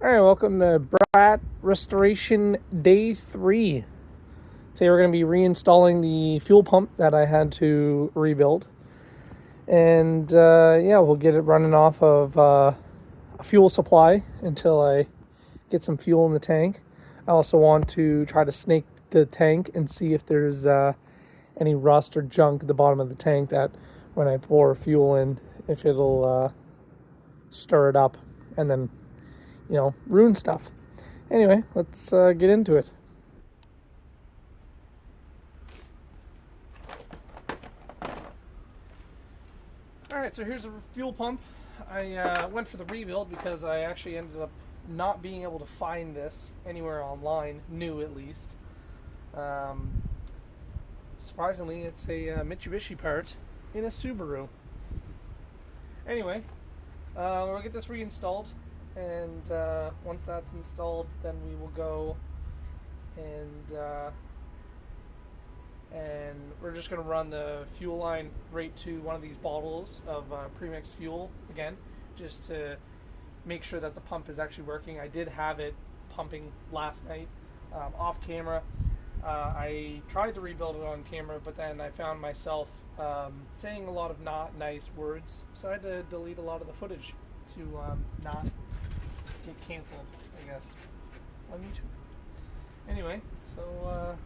Alright, welcome to BRAT Restoration Day 3. Today we're going to be reinstalling the fuel pump that I had to rebuild. And yeah, we'll get it running off of a fuel supply until I get some fuel in the tank. I also want to try to snake the tank and see if there's any rust or junk at the bottom of the tank that when I pour fuel in, if it'll stir it up and then ruin stuff. Anyway, let's get into it. Alright, so here's a fuel pump. I went for the rebuild because I actually ended up not being able to find this anywhere online, new at least. Surprisingly, it's a Mitsubishi part in a Subaru. Anyway, we'll get this reinstalled, and once that's installed, then we will go and we're just going to run the fuel line right to one of these bottles of premixed fuel again, just to make sure that the pump is actually working. I did have it pumping last night off camera. I tried to rebuild it on camera, but then I found myself saying a lot of not nice words, so I had to delete a lot of the footage to not get canceled, I guess, on YouTube. Anyway, so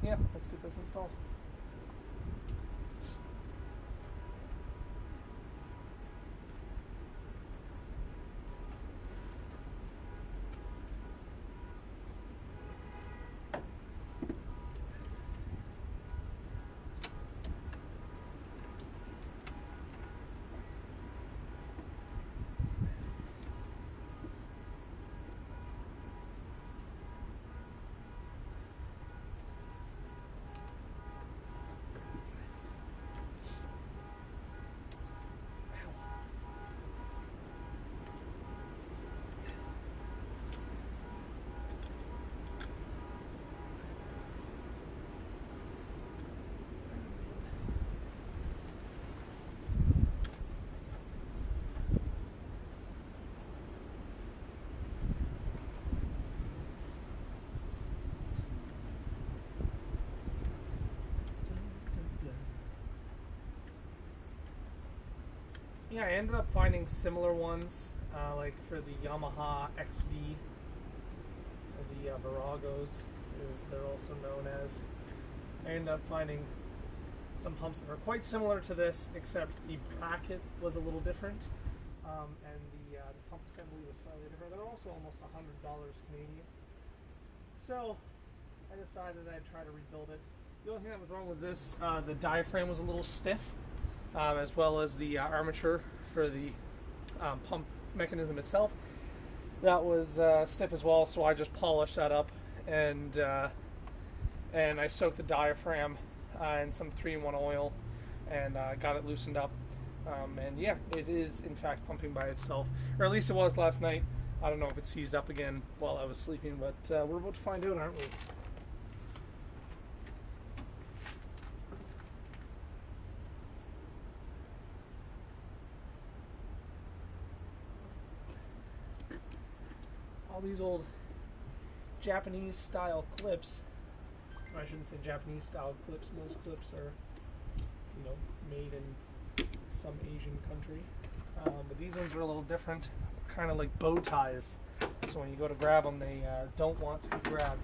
yeah, let's get this installed. Yeah, I ended up finding similar ones, like for the Yamaha XV, or the Viragos, as they're also known as. I ended up finding some pumps that were quite similar to this, except the bracket was a little different, and the pump assembly was slightly different. They're also almost $100 Canadian. So I decided I'd try to rebuild it. The only thing that was wrong was this: the diaphragm was a little stiff. As well as the armature for the pump mechanism itself. That was stiff as well, so I just polished that up, and I soaked the diaphragm in some 3-in-1 oil and got it loosened up. And yeah, it is in fact pumping by itself, or at least it was last night. I don't know if it seized up again while I was sleeping, but we're about to find out, aren't we? All these old Japanese style clips, or I shouldn't say Japanese style clips, most clips are, made in some Asian country, but these ones are a little different, kind of like bow ties, so when you go to grab them, they don't want to be grabbed.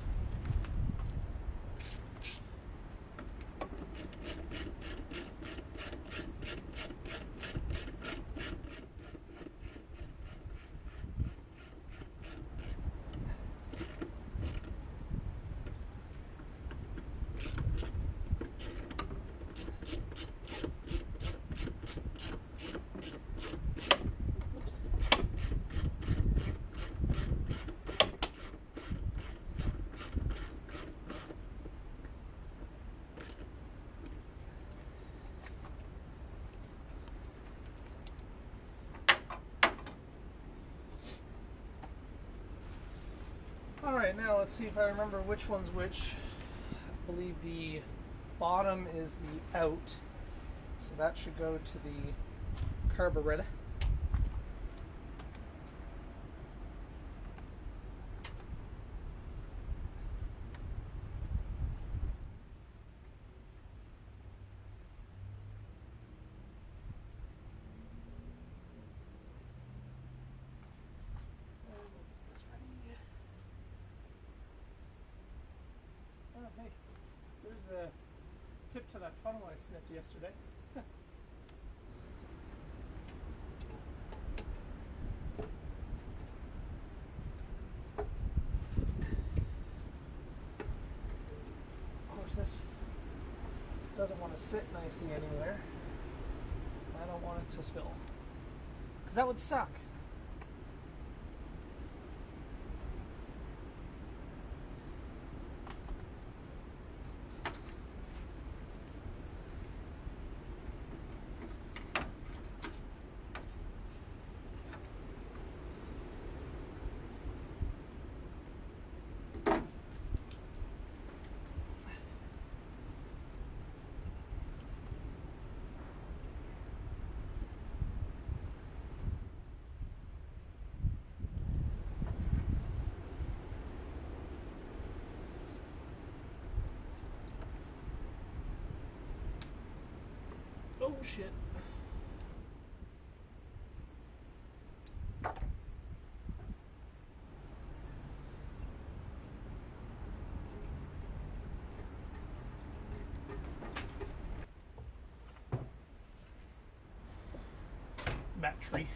Alright, now let's see if I remember which one's which. I believe the bottom is the out, so that should go to the carburetor. the tip to that funnel I snipped yesterday. Of course, this doesn't want to sit nicely anywhere. I don't want it to spill, because that would suck. Oh shit. Battery.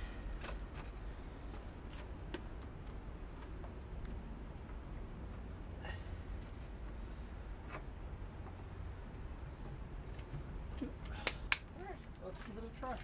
Alright, let's give it a try.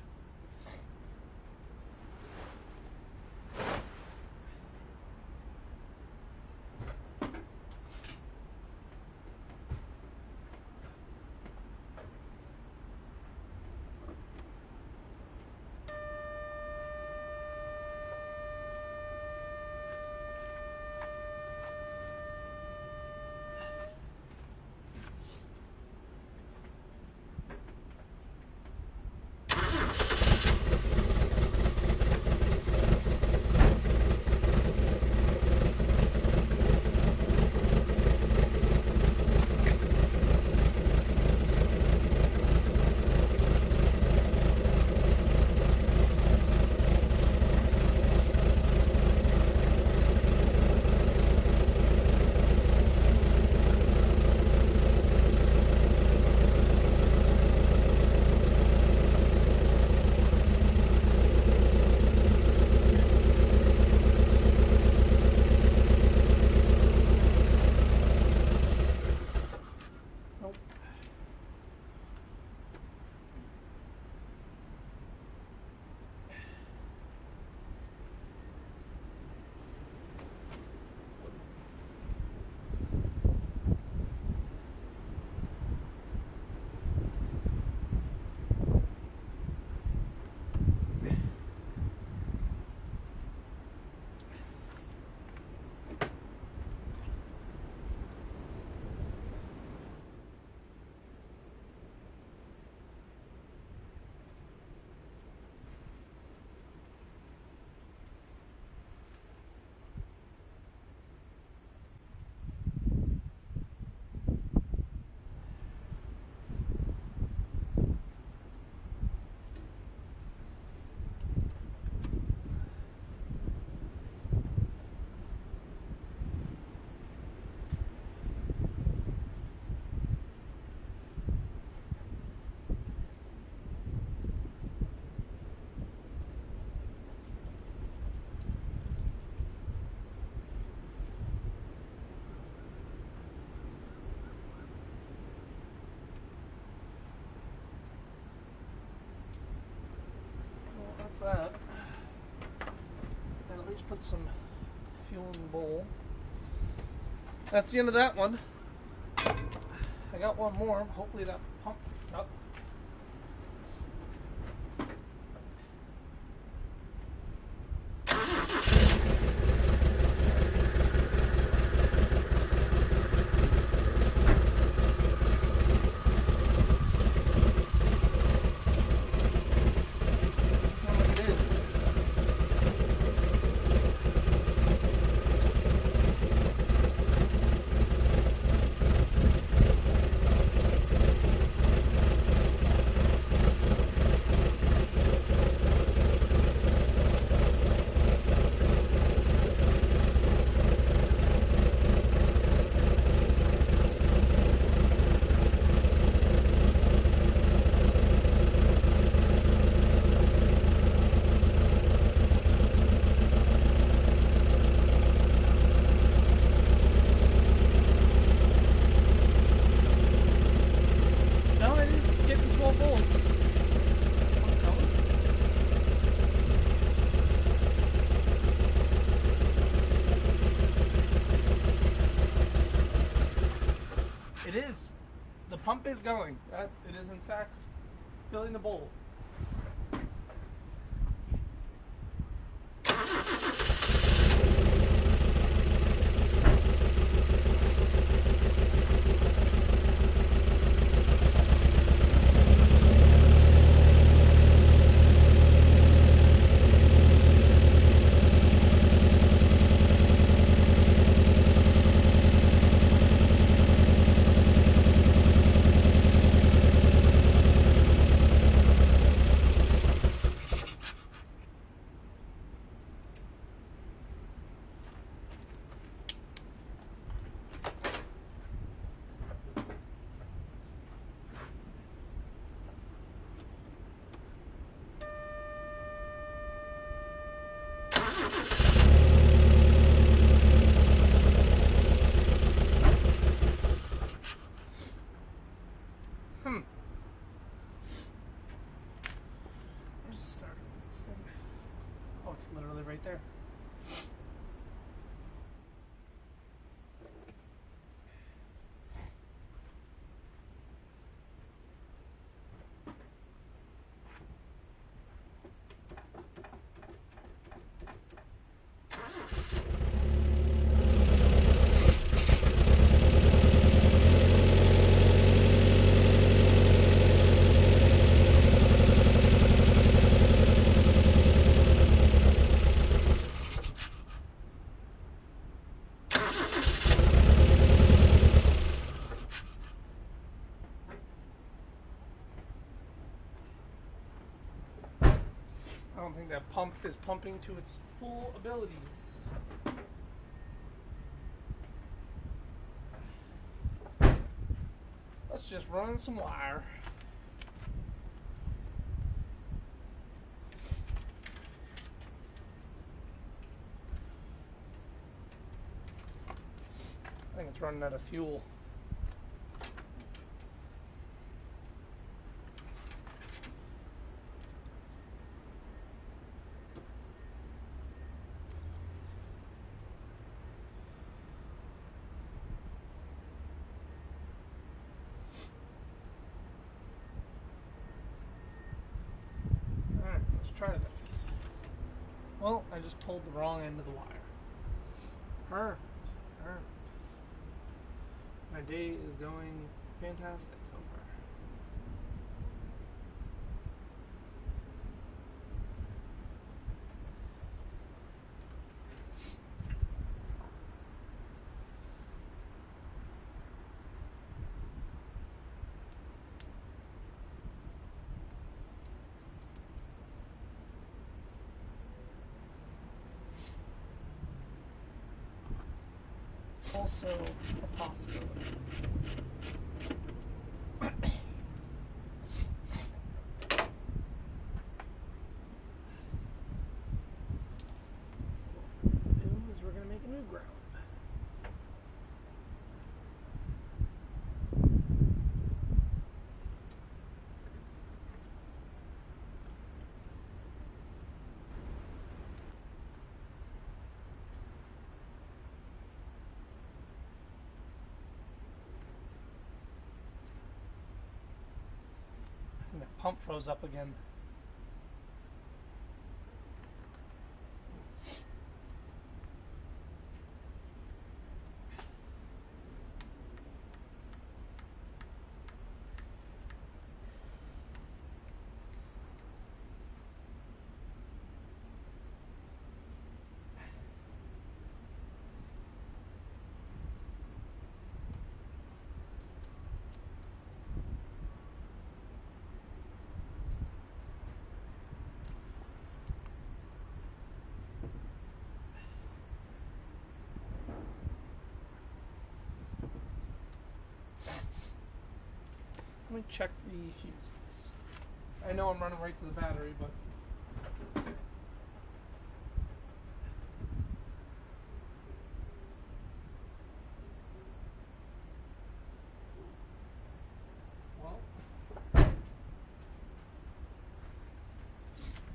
That, and at least put some fuel in the bowl. That's the end of that one. I got one more. Hopefully that pump picks up. pump is going. It is in fact filling the bowl. Where's the starter of this thing? Oh, it's literally right there. I don't think that pump is pumping to its full abilities. Let's just run some wire. I think it's running out of fuel. Alright, let's try this. Well, I just pulled the wrong end of the wire. Perfect. Perfect. My day is going fantastic so far. Also a possibility. So what we're going to do is we're going to make a new ground. And the pump froze up again. Let me check the fuses. I know I'm running right to the battery, but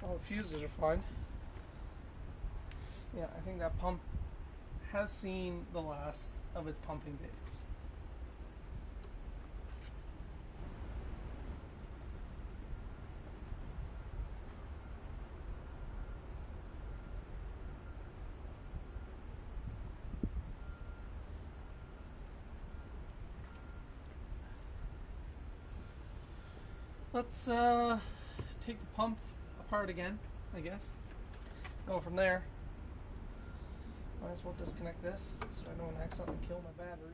all the fuses are fine. Yeah, I think that pump has seen the last of its pumping days. let's take the pump apart again, I guess. Go from there. Might as well disconnect this so I don't accidentally kill my battery.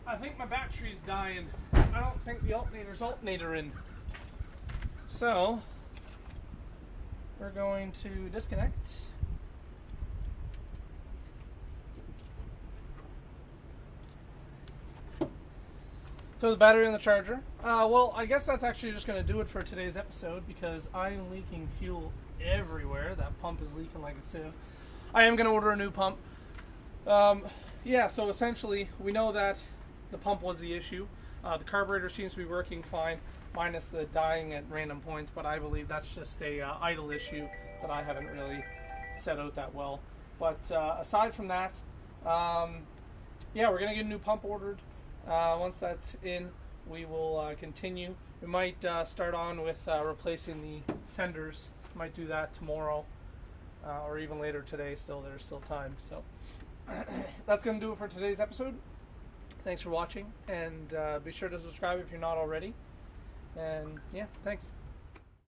I think my battery's dying. I don't think the alternator's alternating. So, we're going to disconnect. Throw the battery in the charger. Well, I guess that's actually just going to do it for today's episode because I'm leaking fuel everywhere. That pump is leaking like a sieve. I am going to order a new pump. Yeah, so essentially, we know that the pump was the issue. The carburetor seems to be working fine, minus the dying at random points, but I believe that's just a idle issue that I haven't really set out that well. But aside from that, yeah, we're going to get a new pump ordered. Once that's in, we will continue. We might start on with replacing the fenders. Might do that tomorrow or even later today. There's still time. So that's going to do it for today's episode. Thanks for watching, and be sure to subscribe if you're not already. And yeah, thanks.